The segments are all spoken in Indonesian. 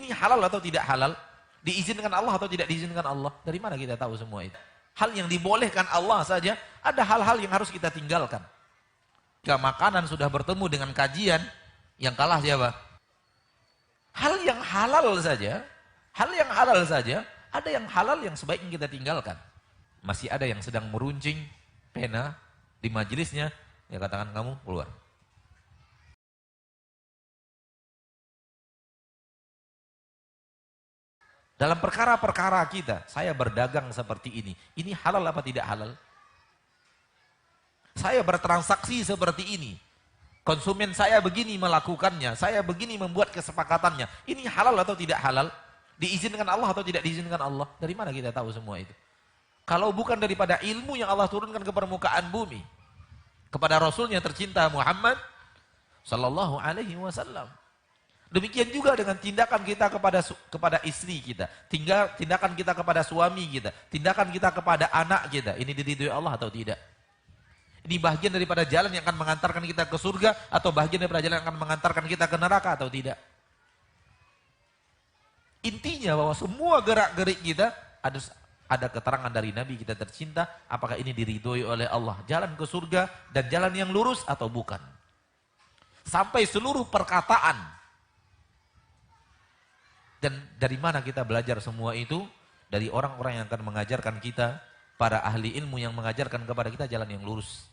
Ini halal atau tidak halal? Diizinkan Allah atau tidak diizinkan Allah? Dari mana kita tahu semua itu? Hal yang dibolehkan Allah saja, ada hal-hal yang harus kita tinggalkan. Jika makanan sudah bertemu dengan kajian, yang kalah siapa? Hal yang halal saja, ada yang halal yang sebaiknya kita tinggalkan. Masih ada yang sedang meruncing pena di majelisnya, ya katakan kamu keluar. Dalam perkara-perkara kita, saya berdagang seperti ini halal apa tidak halal? Saya bertransaksi seperti ini, konsumen saya begini melakukannya, saya begini membuat kesepakatannya, ini halal atau tidak halal? Diizinkan Allah atau tidak diizinkan Allah? Dari mana kita tahu semua itu? Kalau bukan daripada ilmu yang Allah turunkan ke permukaan bumi, kepada Rasulnya tercinta Muhammad Sallallahu Alaihi Wasallam. Demikian juga dengan tindakan kita kepada istri kita, tindakan kita kepada suami kita, tindakan kita kepada anak kita. Ini diridhoi Allah atau tidak? Ini bagian daripada jalan yang akan mengantarkan kita ke surga atau bagian daripada jalan yang akan mengantarkan kita ke neraka atau tidak? Intinya bahwa semua gerak-gerik kita ada keterangan dari Nabi kita tercinta, apakah ini diridhoi oleh Allah, jalan ke surga dan jalan yang lurus atau bukan. Sampai seluruh perkataan. Dan dari mana kita belajar semua itu? Dari orang-orang yang akan mengajarkan kita, para ahli ilmu yang mengajarkan kepada kita jalan yang lurus.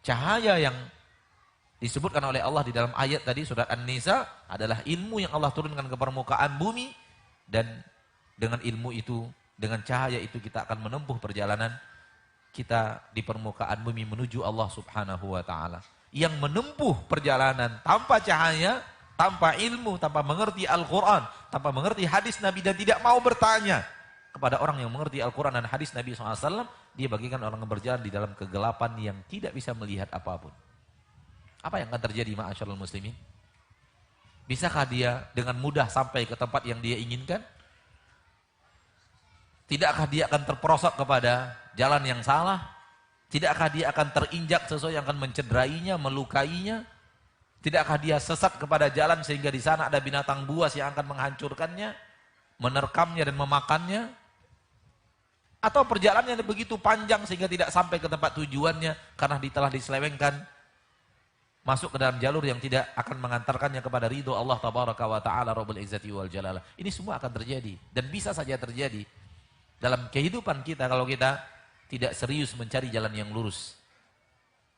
Cahaya yang disebutkan oleh Allah di dalam ayat tadi, surat An-Nisa, adalah ilmu yang Allah turunkan ke permukaan bumi, dan dengan ilmu itu, dengan cahaya itu kita akan menempuh perjalanan kita di permukaan bumi menuju Allah Subhanahu wa Ta'ala. Yang menempuh perjalanan tanpa cahaya, tanpa ilmu, tanpa mengerti Al-Quran, tanpa mengerti hadis Nabi, dan tidak mau bertanya kepada orang yang mengerti Al-Quran dan hadis Nabi SAW, dia bagikan orang yang berjalan di dalam kegelapan yang tidak bisa melihat apapun. Apa yang akan terjadi, ma'asyarul muslimin? Bisakah dia dengan mudah sampai ke tempat yang dia inginkan? Tidakkah dia akan terperosok kepada jalan yang salah? Tidakkah dia akan terinjak sesuatu yang akan mencederainya, melukainya? Tidakkah dia sesat kepada jalan sehingga di sana ada binatang buas yang akan menghancurkannya, menerkamnya dan memakannya? Atau perjalanannya begitu panjang sehingga tidak sampai ke tempat tujuannya karena telah diselewengkan masuk ke dalam jalur yang tidak akan mengantarkannya kepada ridho Allah Tabaraka wa Ta'ala Rabbul Izzati wal Jalalah. Ini semua akan terjadi dan bisa saja terjadi dalam kehidupan kita kalau kita tidak serius mencari jalan yang lurus.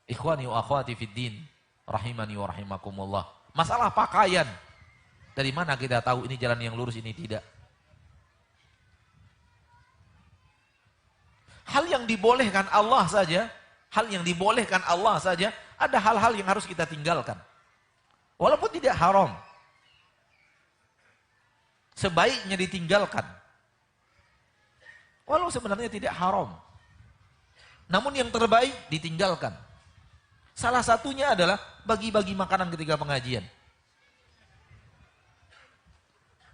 Ikhwani wa akhwati fid din, rahimani wa rahimakumullah. Masalah pakaian, dari mana kita tahu ini jalan yang lurus, ini tidak? Hal yang dibolehkan Allah saja, ada hal-hal yang harus kita tinggalkan. Walaupun tidak haram, sebaiknya ditinggalkan. Walau sebenarnya tidak haram, namun yang terbaik ditinggalkan. Salah satunya adalah bagi-bagi makanan ketika pengajian.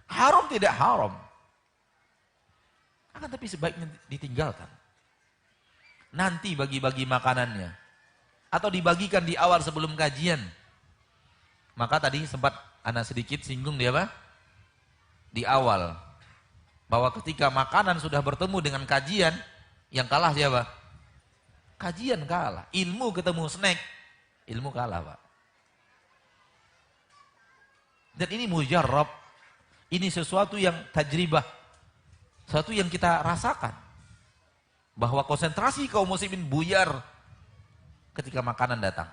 Haram tidak haram, akan tapi sebaiknya ditinggalkan. Nanti bagi-bagi makanannya, atau dibagikan di awal sebelum kajian. Maka tadi sempat anak sedikit singgung dia apa? Di awal. Bahwa ketika makanan sudah bertemu dengan kajian, yang kalah siapa? Kajian kalah. Ilmu ketemu snack, ilmu kalah, Pak. Dan ini mujarrab. Ini sesuatu yang tajribah. Sesuatu yang kita rasakan. Bahwa konsentrasi kaum muslimin buyar ketika makanan datang.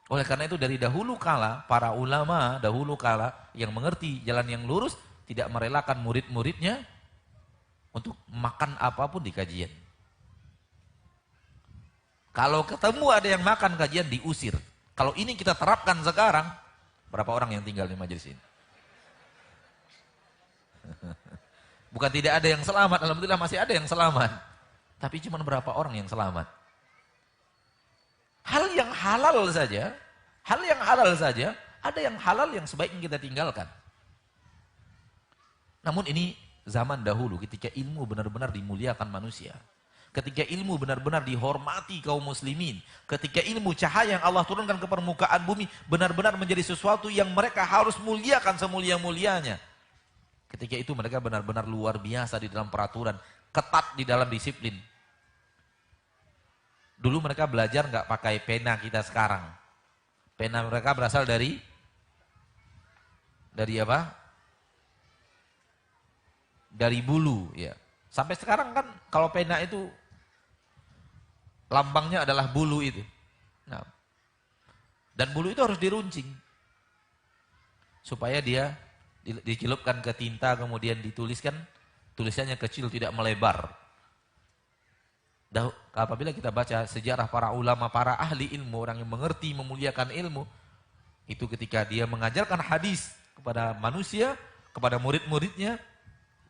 Oleh karena itu dari dahulu kala, para ulama dahulu kala yang mengerti jalan yang lurus, tidak merelakan murid-muridnya untuk makan apapun di kajian. Kalau ketemu ada yang makan kajian, diusir. Kalau ini kita terapkan sekarang, berapa orang yang tinggal di majelis ini? Bukan tidak ada yang selamat, alhamdulillah masih ada yang selamat. Tapi cuma berapa orang yang selamat? Hal yang halal saja, ada yang halal yang sebaiknya kita tinggalkan. Namun ini zaman dahulu ketika ilmu benar-benar dimuliakan manusia. ketika ilmu benar-benar dihormati kaum muslimin, ketika ilmu cahaya yang Allah turunkan ke permukaan bumi benar-benar menjadi sesuatu yang mereka harus muliakan semulia-mulianya. Ketika itu mereka benar-benar luar biasa di dalam peraturan, ketat di dalam disiplin. Dulu mereka belajar nggak pakai pena kita sekarang. Pena mereka berasal dari apa? Dari bulu, ya. Sampai sekarang kan kalau pena itu lambangnya adalah bulu itu. Nah, dan bulu itu harus diruncing supaya dia dicelupkan ke tinta kemudian dituliskan, tulisannya kecil tidak melebar. Apabila kita baca sejarah para ulama, para ahli ilmu, orang yang mengerti memuliakan ilmu, itu ketika dia mengajarkan hadis kepada manusia, kepada murid-muridnya,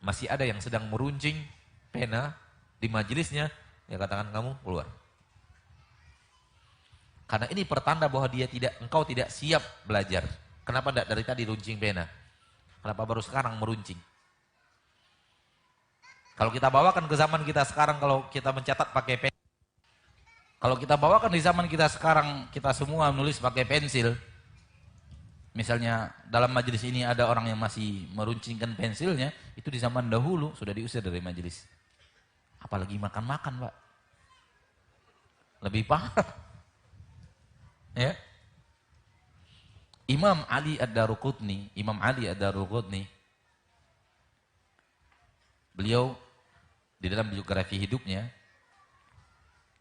masih ada yang sedang meruncing pena di majelisnya, dia katakan kamu keluar. Karena ini pertanda bahwa engkau tidak siap belajar. Kenapa tidak dari tadi runcing pena? Kenapa baru sekarang meruncing? Kalau kita bawakan ke zaman kita sekarang, kalau kita mencatat pakai pena, kalau kita bawakan di zaman kita sekarang, kita semua menulis pakai pensil. Misalnya dalam majelis ini ada orang yang masih meruncingkan pensilnya, itu di zaman dahulu sudah diusir dari majelis. Apalagi makan-makan, Pak. Lebih parah. Ya. Imam Ali Ad-Daruqutni, beliau di dalam biografi hidupnya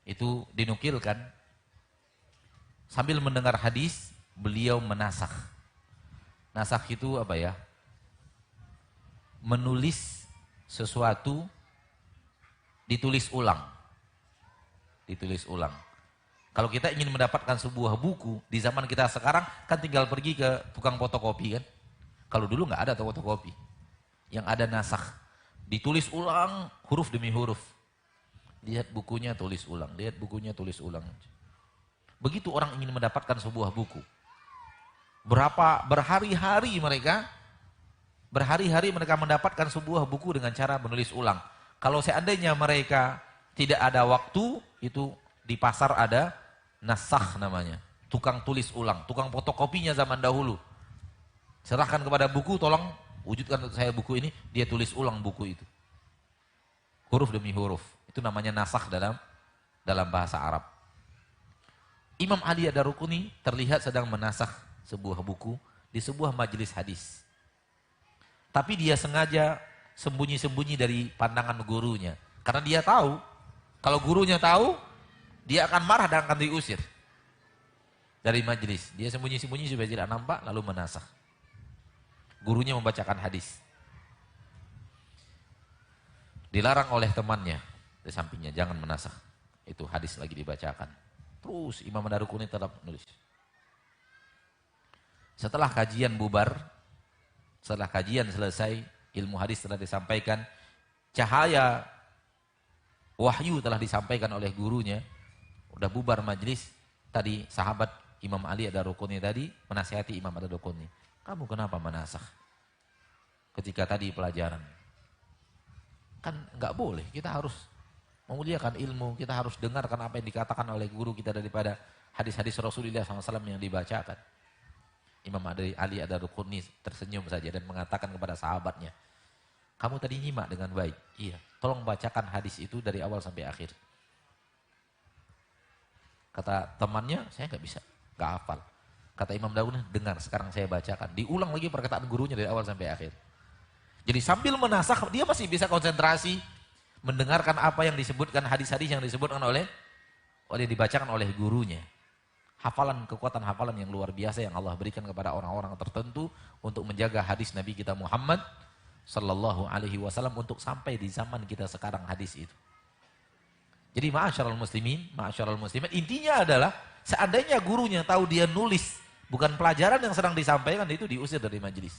itu dinukilkan sambil mendengar hadis beliau menasakh. Nasakh itu apa ya? Menulis sesuatu ditulis ulang. Kalau kita ingin mendapatkan sebuah buku di zaman kita sekarang kan tinggal pergi ke tukang fotokopi kan. Kalau dulu nggak ada fotokopi. Yang ada nasakh. Ditulis ulang huruf demi huruf. Lihat bukunya tulis ulang, Begitu orang ingin mendapatkan sebuah buku. Berhari-hari mereka mendapatkan sebuah buku dengan cara menulis ulang. Kalau seandainya mereka tidak ada waktu, itu di pasar ada nasakh namanya, tukang tulis ulang, tukang fotokopinya zaman dahulu. Serahkan kepada buku, tolong wujudkan untuk saya buku ini, dia tulis ulang buku itu. Huruf demi huruf. Itu namanya nasakh dalam bahasa Arab. Imam Ali Ad-Daruqutni terlihat sedang menasakh sebuah buku di sebuah majelis hadis. Tapi dia sengaja sembunyi-sembunyi dari pandangan gurunya. Karena dia tahu, kalau gurunya tahu, dia akan marah dan akan diusir dari majelis. Dia sembunyi-sembunyi supaya tidak nampak, lalu menasakh. Gurunya membacakan hadis. Dilarang oleh temannya di sampingnya, jangan menasakh. Itu hadis lagi dibacakan. Terus Imam Ad-Daruqutni tetap menulis. Setelah kajian bubar, setelah kajian selesai, ilmu hadis telah disampaikan, cahaya wahyu telah disampaikan oleh gurunya, udah bubar majelis, tadi sahabat Imam Ali Ad-Daruqutni tadi menasihati Imam Ad-Daruqutni, kamu kenapa menasakh ketika tadi pelajaran? Kan nggak boleh, kita harus memuliakan ilmu, kita harus dengarkan apa yang dikatakan oleh guru kita daripada hadis-hadis Rasulullah SAW yang dibacakan. Imam Ali Ad-Daruqutni tersenyum saja dan mengatakan kepada sahabatnya, kamu tadi nyimak dengan baik. Iya, tolong bacakan hadis itu dari awal sampai akhir. Kata temannya, saya nggak bisa, nggak hafal. Kata Imam Daun, dengar sekarang saya bacakan. Diulang lagi perkataan gurunya dari awal sampai akhir. Jadi sambil menasakh, dia masih bisa konsentrasi mendengarkan apa yang disebutkan, hadis-hadis yang disebutkan oleh dibacakan oleh gurunya. Kekuatan hafalan yang luar biasa yang Allah berikan kepada orang-orang tertentu untuk menjaga hadis Nabi kita Muhammad Sallallahu Alaihi Wasallam untuk sampai di zaman kita sekarang hadis itu. Jadi ma'asyiral muslimin, intinya adalah seandainya gurunya tahu dia nulis bukan pelajaran yang sedang disampaikan, itu diusir dari majelis.